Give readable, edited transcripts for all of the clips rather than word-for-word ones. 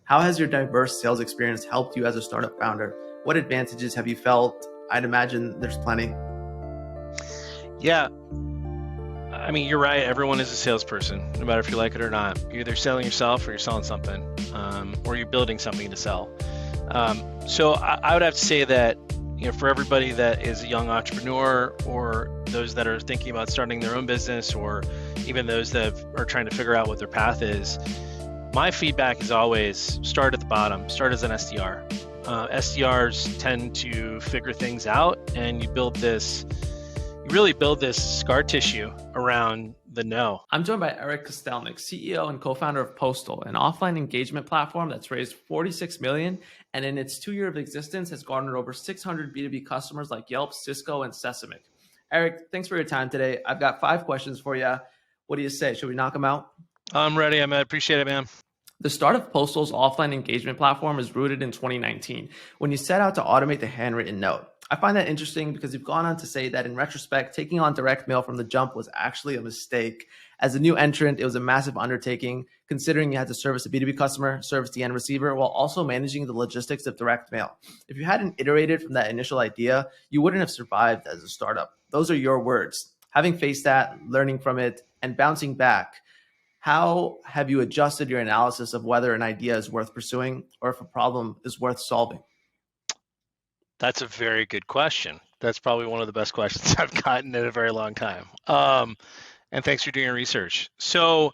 How has your diverse sales experience helped you as a startup founder? What advantages have you felt? I'd imagine there's plenty. Yeah, I mean, you're right. Everyone is a salesperson, no matter if you like it or not. You're either selling yourself or you're selling something, or you're building something to sell. So I would have to say that, for everybody that is a young entrepreneur, or those that are thinking about starting their own business, or even those that are trying to figure out what their path is, my feedback is always start at the bottom, start as an SDR. SDRs tend to figure things out, and you really build this scar tissue around the no. I'm joined by Erik Kostelnik, CEO and co-founder of Postal, an offline engagement platform that's raised $46 million, and in its 2 year of existence has garnered over 600 B2B customers like Yelp, Cisco, and Seismic. Erik, thanks for your time today. I've got 5 questions for you. What do you say? Should we knock them out? I'm ready. I appreciate it, man. The start of Postal's offline engagement platform is rooted in 2019, when you set out to automate the handwritten note. I find that interesting because you've gone on to say that in retrospect, taking on direct mail from the jump was actually a mistake. As a new entrant, it was a massive undertaking, considering you had to service a B2B customer, service the end receiver, while also managing the logistics of direct mail. If you hadn't iterated from that initial idea, you wouldn't have survived as a startup. Those are your words. Having faced that, learning from it, and bouncing back, how have you adjusted your analysis of whether an idea is worth pursuing or if a problem is worth solving? That's a very good question. That's probably one of the best questions I've gotten in a very long time. And thanks for doing your research. So,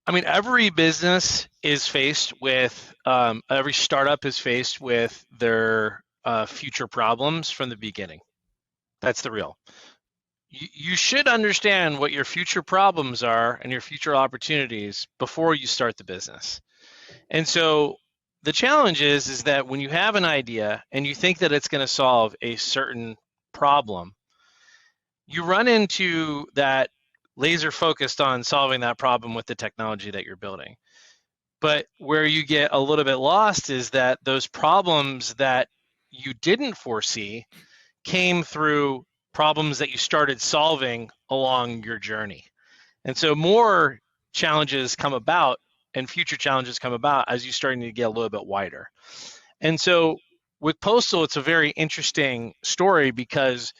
every business is faced with, every startup is faced with their future problems from the beginning. That's the real. You should understand what your future problems are and your future opportunities before you start the business. And so the challenge is that when you have an idea and you think that it's going to solve a certain problem, you run into that laser focused on solving that problem with the technology that you're building. But where you get a little bit lost is that those problems that you didn't foresee came through problems that you started solving along your journey. And so more challenges come about and future challenges come about as you're starting to get a little bit wider. And so with Postal, it's a very interesting story because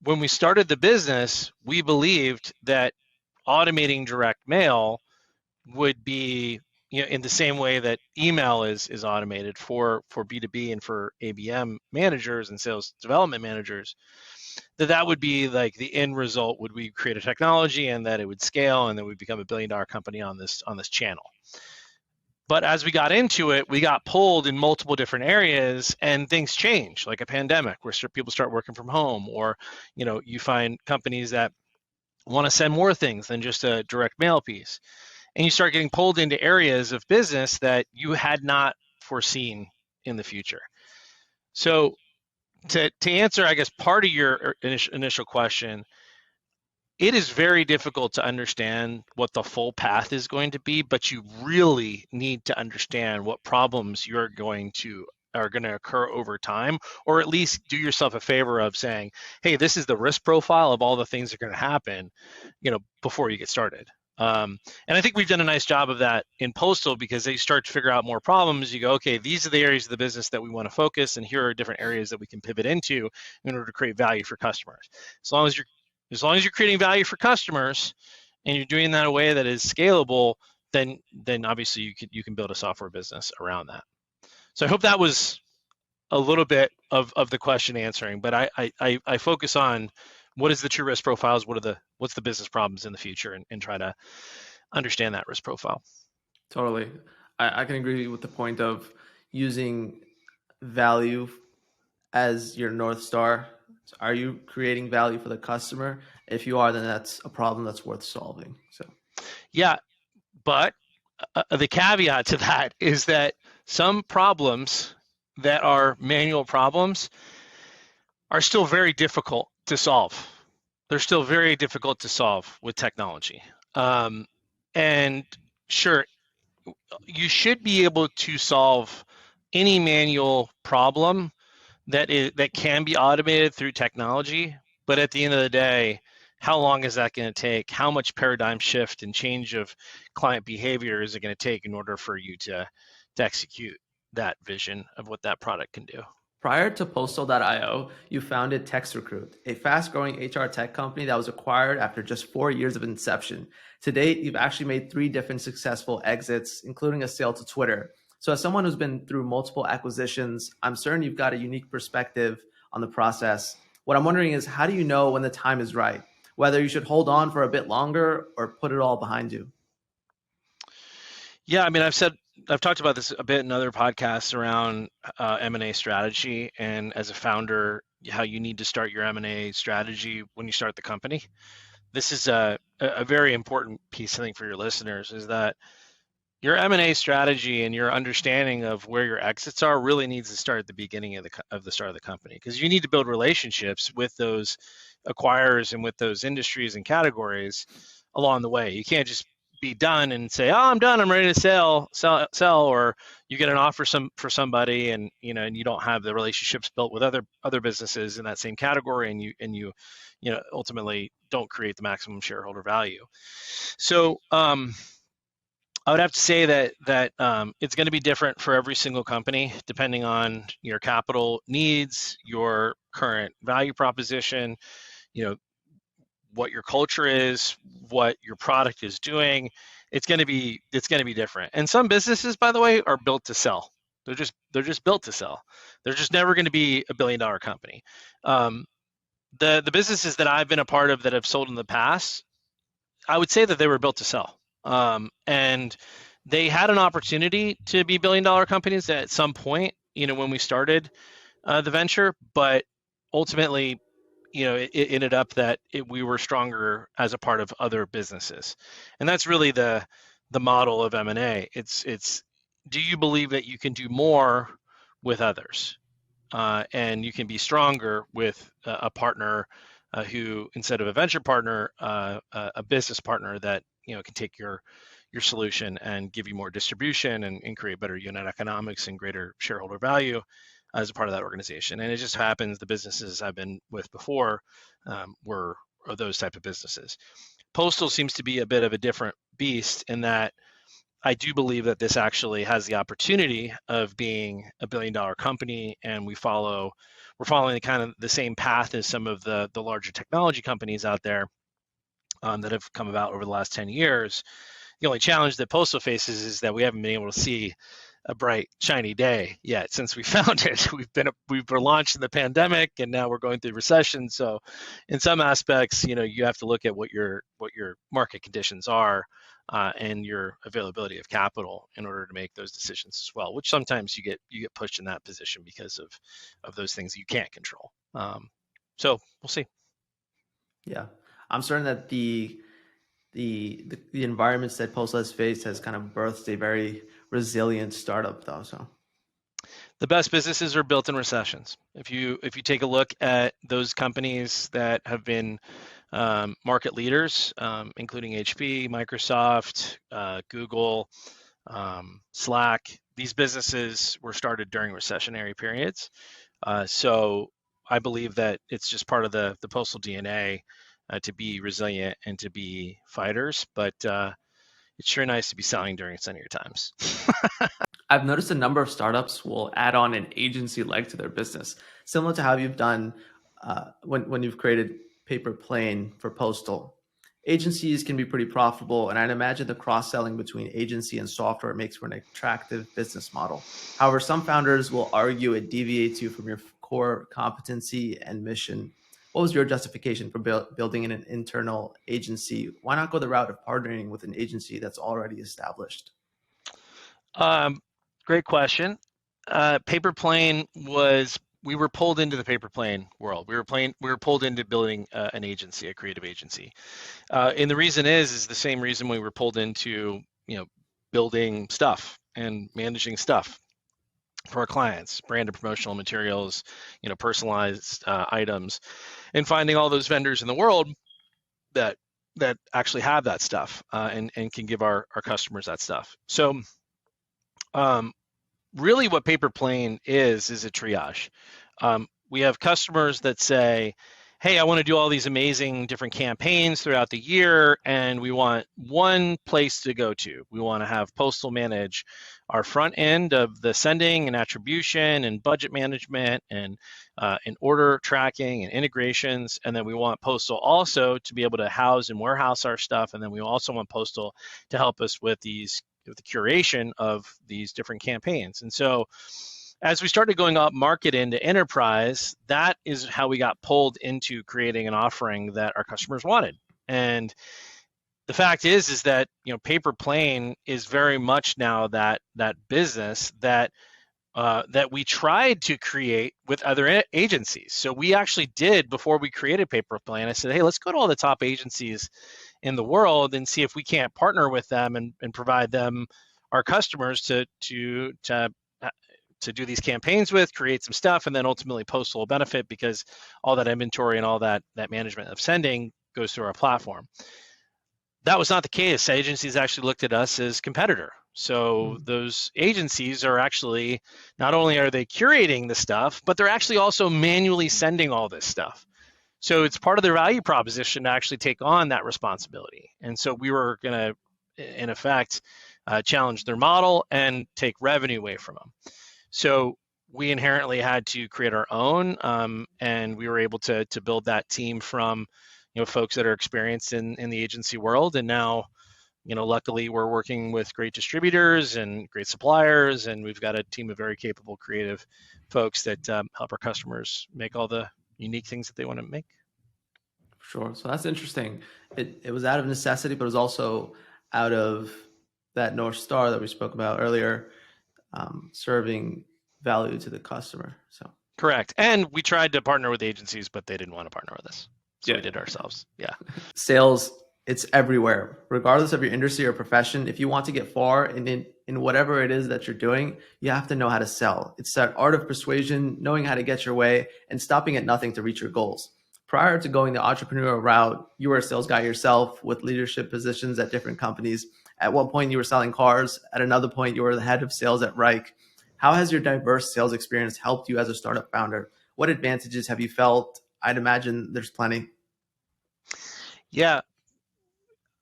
when we started the business, we believed that automating direct mail would be, in the same way that email is automated for B2B and for ABM managers and sales development managers, that would be like the end result. Would we create a technology and that it would scale and then we'd become $1 billion company on this channel? But as we got into it, we got pulled in multiple different areas and things change, like a pandemic where people start working from home, or you find companies that want to send more things than just a direct mail piece. And you start getting pulled into areas of business that you had not foreseen in the future. So to answer, I guess, part of your initial question, it is very difficult to understand what the full path is going to be, but you really need to understand what problems are going to occur over time, or at least do yourself a favor of saying, hey, this is the risk profile of all the things that are going to happen, before you get started. And I think we've done a nice job of that in Postal, because they start to figure out more problems. You go, okay, these are the areas of the business that we want to focus, and here are different areas that we can pivot into in order to create value for customers. As long as you're creating value for customers and you're doing that in a way that is scalable, then obviously you can build a software business around that. So I hope that was a little bit of the question answering, but I focus on what is the true risk profiles, what's the business problems in the future, and try to understand that risk profile. Totally. I can agree with the point of using value as your North Star. Are you creating value for the customer? If you are, then that's a problem that's worth solving. So, yeah, but the caveat to that is that some problems that are manual problems are still very difficult to solve. They're still very difficult to solve with technology. And sure, you should be able to solve any manual problem that can be automated through technology. But at the end of the day, how long is that going to take? How much paradigm shift and change of client behavior is it going to take in order for you to to execute that vision of what that product can do. Prior to Postal.io, you founded TextRecruit, a fast-growing HR tech company that was acquired after just 4 years of inception. To date, you've actually made 3 different successful exits, including a sale to Twitter. So as someone who's been through multiple acquisitions, I'm certain you've got a unique perspective on the process. What I'm wondering is, how do you know when the time is right? Whether you should hold on for a bit longer or put it all behind you? Yeah, I mean, I've talked about this a bit in other podcasts around M&A strategy, and as a founder, how you need to start your M&A strategy when you start the company. This is a very important piece, I think, for your listeners, is that your M&A strategy and your understanding of where your exits are really needs to start at the beginning of the start of the company, because you need to build relationships with those acquirers and with those industries and categories along the way. You can't just be done and say, "Oh, I'm done. I'm ready to sell," or you get an offer for somebody, and you don't have the relationships built with other businesses in that same category, and you ultimately don't create the maximum shareholder value. So I would have to say that it's going to be different for every single company, depending on your capital needs, your current value proposition, what your culture is, what your product is doing. It's going to be different. And some businesses, by the way, are built to sell. They're just built to sell. They're just never going to be a $1 billion company. The businesses that I've been a part of that have sold in the past, I would say that they were built to sell. And they had an opportunity to be $1 billion companies at some point, when we started the venture, but ultimately, it ended up that we were stronger as a part of other businesses. And that's really the model of M&A. It's do you believe that you can do more with others? And you can be stronger with a partner who, instead of a venture partner, a business partner that can take your solution and give you more distribution and create better unit economics and greater shareholder value as a part of that organization. And it just happens the businesses I've been with before were those type of businesses. Postal seems to be a bit of a different beast in that I do believe that this actually has the opportunity of being a $1 billion company, and we're following kind of the same path as some of the larger technology companies out there that have come about over the last 10 years. The only challenge that Postal faces is that we haven't been able to see a bright, shiny day yet since we found it. We were launched in the pandemic, and now we're going through recession. So, in some aspects, you have to look at what your market conditions are and your availability of capital in order to make those decisions as well. Which sometimes you get pushed in that position because of those things you can't control. So we'll see. Yeah, I'm certain that the environments that Postal has faced has kind of birthed a very resilient startup, though. So the best businesses are built in recessions. If you take a look at those companies that have been market leaders, including HP, Microsoft, Google, Slack, these businesses were started during recessionary periods. So I believe that it's just part of the Postal DNA to be resilient and to be fighters, but it's sure nice to be selling during sunnier times. I've noticed a number of startups will add on an agency leg to their business, similar to how you've done when you've created Paper Plane for Postal. Agencies can be pretty profitable, and I'd imagine the cross-selling between agency and software makes for an attractive business model. However, some founders will argue it deviates you from your core competency and mission. What was your justification for building an internal agency? Why not go the route of partnering with an agency that's already established? Great question. Paper Plane we were pulled into the Paper Plane world. We were pulled into building an agency, a creative agency. And the reason is the same reason we were pulled into, building stuff and managing stuff for our clients, branded promotional materials, personalized items, and finding all those vendors in the world that actually have that stuff and can give our customers that stuff. So really what Paper Plane is a triage. We have customers that say, hey, I want to do all these amazing different campaigns throughout the year, and we want one place to go to. We want to have Postal manage our front end of the sending and attribution and budget management and order tracking and integrations. And then we want Postal also to be able to house and warehouse our stuff. And then we also want Postal to help us with the curation of these different campaigns. And so as we started going up market into enterprise, that is how we got pulled into creating an offering that our customers wanted. And the fact is that paper plane is very much now that business that we tried to create with other agencies. So we actually did, before we created Paper Plane, I said, hey, let's go to all the top agencies in the world and see if we can't partner with them and provide them our customers to do these campaigns with, create some stuff, and then ultimately Postal will benefit because all that inventory and all that management of sending goes through our platform. That was not the case. Agencies actually looked at us as competitor. So those agencies are actually, not only are they curating the stuff, but they're actually also manually sending all this stuff. So it's part of their value proposition to actually take on that responsibility. And so we were going to, in effect, challenge their model and take revenue away from them. So we inherently had to create our own, and we were able to build that team from folks that are experienced in the agency world. And now, luckily we're working with great distributors and great suppliers, and we've got a team of very capable, creative folks that help our customers make all the unique things that they want to make. Sure. So that's interesting. It was out of necessity, but it was also out of that North Star that we spoke about earlier, serving value to the customer. So correct. And we tried to partner with agencies, but they didn't want to partner with us. So we did ourselves. Yeah. Sales, it's everywhere, regardless of your industry or profession. If you want to get far in whatever it is that you're doing, you have to know how to sell. It's that art of persuasion, knowing how to get your way and stopping at nothing to reach your goals. Prior to going the entrepreneurial route, you were a sales guy yourself with leadership positions at different companies. At one point, you were selling cars. At another point, you were the head of sales at Reich. How has your diverse sales experience helped you as a startup founder? What advantages have you felt? I'd imagine there's plenty. Yeah.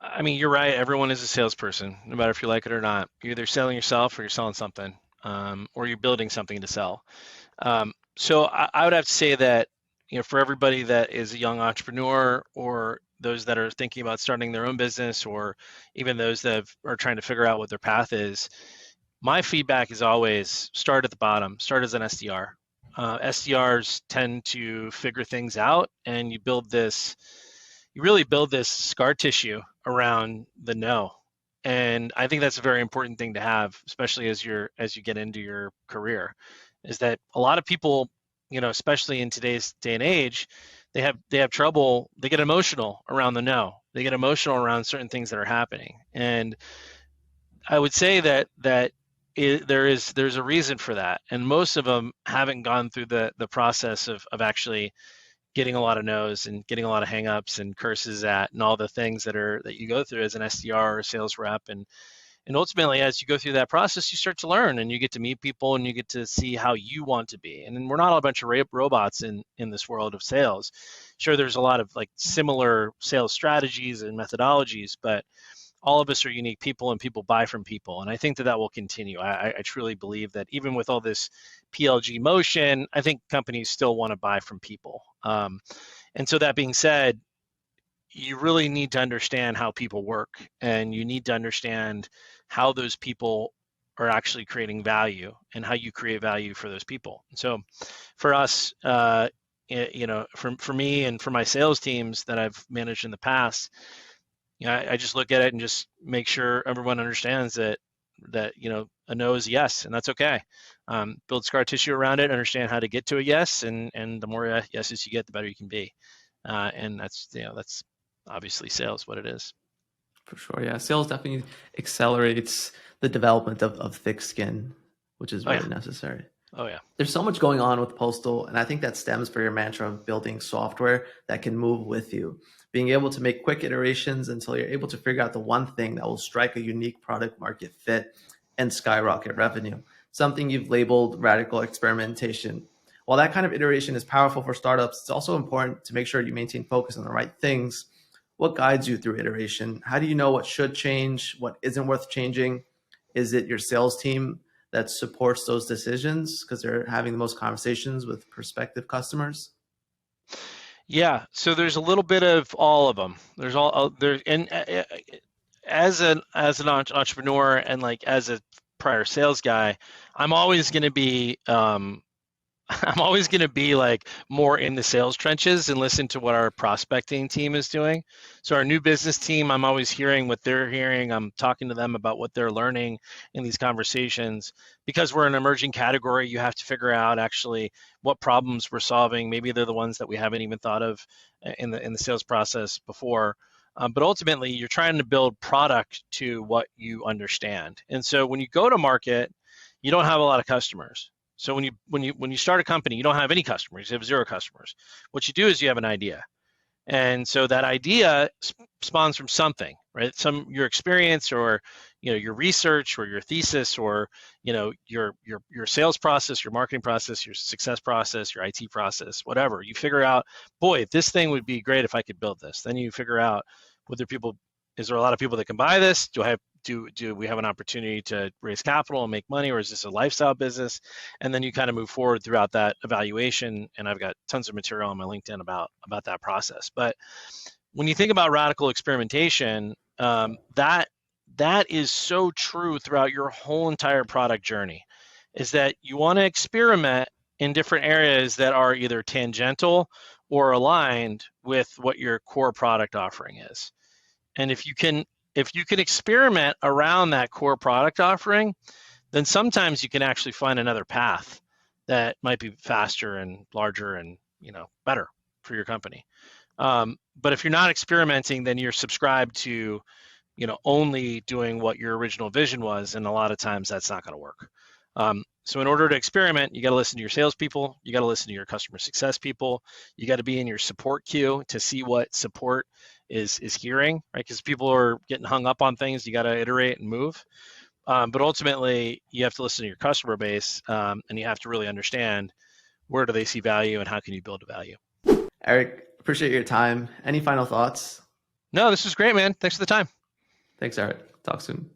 I mean, you're right. Everyone is a salesperson, no matter if you like it or not. You're either selling yourself or you're selling something, or you're building something to sell. So I would have to say that, for everybody that is a young entrepreneur, or those that are thinking about starting their own business, or even those that are trying to figure out what their path is, my feedback is always start at the bottom, start as an SDR. SDRs tend to figure things out, and you really build this scar tissue around the no. And I think that's a very important thing to have, especially as you get into your career, is that a lot of people, especially in today's day and age, they have trouble, they get emotional around the no. They get emotional around certain things that are happening. And I would say that there's a reason for that. And most of them haven't gone through the process of actually getting a lot of no's and getting a lot of hangups and curses at and all the things that you go through as an SDR or a sales rep. And ultimately, as you go through that process, you start to learn and you get to meet people and you get to see how you want to be. And we're not all a bunch of robots in this world of sales. Sure, there's a lot of similar sales strategies and methodologies, but all of us are unique people and people buy from people. And I think that will continue. I truly believe that even with all this PLG motion, I think companies still want to buy from people. And so that being said, you really need to understand how people work, and you need to understand how those people are actually creating value and how you create value for those people. And so for us, for me and for my sales teams that I've managed in the past, I just look at it and just make sure everyone understands that a no is a yes, and that's okay. Build scar tissue around it, understand how to get to a yes, and the more yeses you get, the better you can be. And that's obviously sales, what it is. For sure, yeah. Sales definitely accelerates the development of thick skin, which is very necessary. Oh yeah. There's so much going on with Postal, and I think that stems from your mantra of building software that can move with you. Being able to make quick iterations until you're able to figure out the one thing that will strike a unique product market fit and skyrocket revenue. Something you've labeled radical experimentation. While that kind of iteration is powerful for startups, it's also important to make sure you maintain focus on the right things. What guides you through iteration? How do you know what should change, what isn't worth changing? Is it your sales team that supports those decisions because they're having the most conversations with prospective customers? Yeah, so there's a little bit of all of them. There's all there, and as an entrepreneur and like as a prior sales guy, I'm always going to be I'm always going to be like more in the sales trenches and listen to what our prospecting team is doing. So our new business team, I'm always hearing what they're hearing. I'm talking to them about what they're learning in these conversations. Because we're an emerging category, you have to figure out actually what problems we're solving. Maybe they're the ones that we haven't even thought of in the sales process before. But ultimately, you're trying to build product to what you understand. And so when you go to market, you don't have a lot of customers. So when you start a company, you don't have any customers. You have 0 customers. What you do is you have an idea, and so that idea spawns from something, right? Your experience, or your research, or your thesis, or your sales process, your marketing process, your success process, your IT process, whatever. You figure out, boy, this thing would be great if I could build this. Then you figure out whether is there a lot of people that can buy this? Do we have an opportunity to raise capital and make money, or is this a lifestyle business? And then you kind of move forward throughout that evaluation. And I've got tons of material on my LinkedIn about that process. But when you think about radical experimentation, that is so true throughout your whole entire product journey, is that you want to experiment in different areas that are either tangential or aligned with what your core product offering is. And if you can experiment around that core product offering, then sometimes you can actually find another path that might be faster and larger and better for your company. But if you're not experimenting, then you're subscribed to only doing what your original vision was, and a lot of times that's not going to work. So in order to experiment, you got to listen to your salespeople, you got to listen to your customer success people, you got to be in your support queue to see what support is hearing, right? Because people are getting hung up on things. You got to iterate and move. But ultimately, you have to listen to your customer base, and you have to really understand where do they see value and how can you build a value. Erik, appreciate your time. Any final thoughts? No, this was great, man. Thanks for the time. Thanks, Erik. Talk soon.